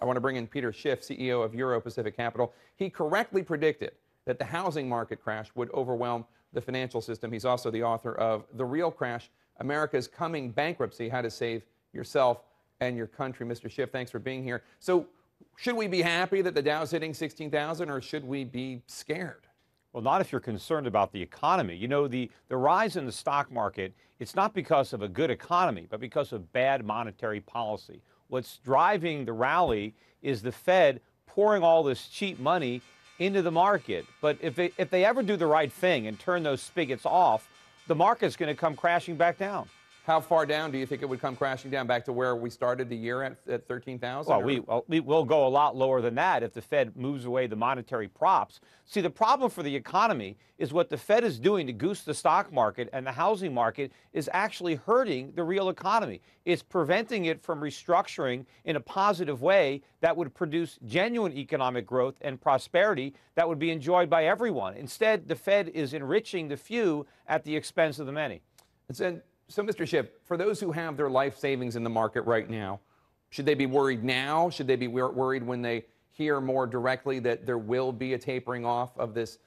I want to bring in Peter Schiff, CEO of Euro Pacific Capital. He correctly predicted that the housing market crash would overwhelm the financial system. He's also the author of The Real Crash, America's Coming Bankruptcy, How to Save Yourself and Your Country. Mr. Schiff, thanks for being here. So should we be happy that the Dow's hitting 16,000, or should we be scared? Well, not if you're concerned about the economy. You know, the rise in the stock market, it's not because of a good economy, but because of bad monetary policy. What's driving the rally is the Fed pouring all this cheap money into the market. But if they ever do the right thing and turn those spigots off, the market's going to come crashing back down. How far down do you think it would come crashing down? Back to where we started the year at 13,000? Well, we will go a lot lower than that if the Fed moves away the monetary props. See, the problem for the economy is what the Fed is doing to goose the stock market and the housing market is actually hurting the real economy. It's preventing it from restructuring in a positive way that would produce genuine economic growth and prosperity that would be enjoyed by everyone. Instead, the Fed is enriching the few at the expense of the many. So, Mr. Schiff, for those who have their life savings in the market right now, should they be worried now? Should they be worried when they hear more directly that there will be a tapering off of this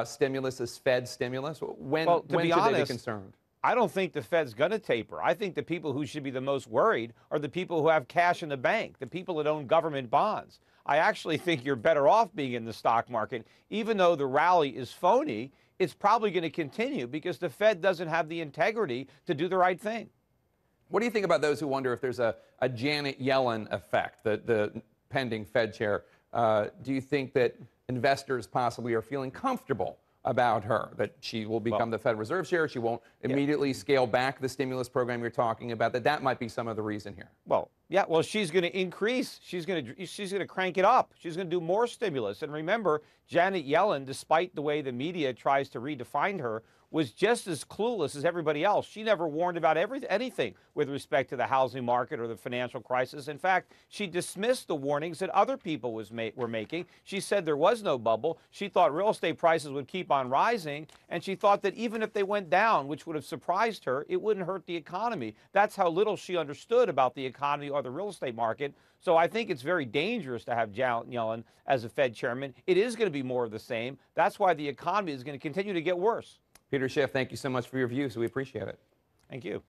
stimulus, this Fed stimulus? When should they be concerned? I don't think the Fed's going to taper. I think the people who should be the most worried are the people who have cash in the bank, the people that own government bonds. I actually think you're better off being in the stock market, even though the rally is phony. It's probably going to continue because the Fed doesn't have the integrity to do the right thing. What do you think about those who wonder if there's a Janet Yellen effect, the pending Fed chair? Do you think that investors possibly are feeling comfortable about her, that she will become the Fed Reserve chair, she won't immediately scale back the stimulus program you're talking about, that might be some of the reason here? Well, yeah, well, she's going to increase. She's going to crank it up. She's going to do more stimulus. And remember, Janet Yellen, despite the way the media tries to redefine her, was just as clueless as everybody else. She never warned about anything with respect to the housing market or the financial crisis. In fact, she dismissed the warnings that other people were making. She said there was no bubble. She thought real estate prices would keep on rising, and she thought that even if they went down, which would have surprised her, it wouldn't hurt the economy. That's how little she understood about the economy or the real estate market. So I think it's very dangerous to have Janet Yellen as a Fed chairman. It is going to be more of the same. That's why the economy is going to continue to get worse. Peter Schiff, thank you so much for your views. We appreciate it. Thank you.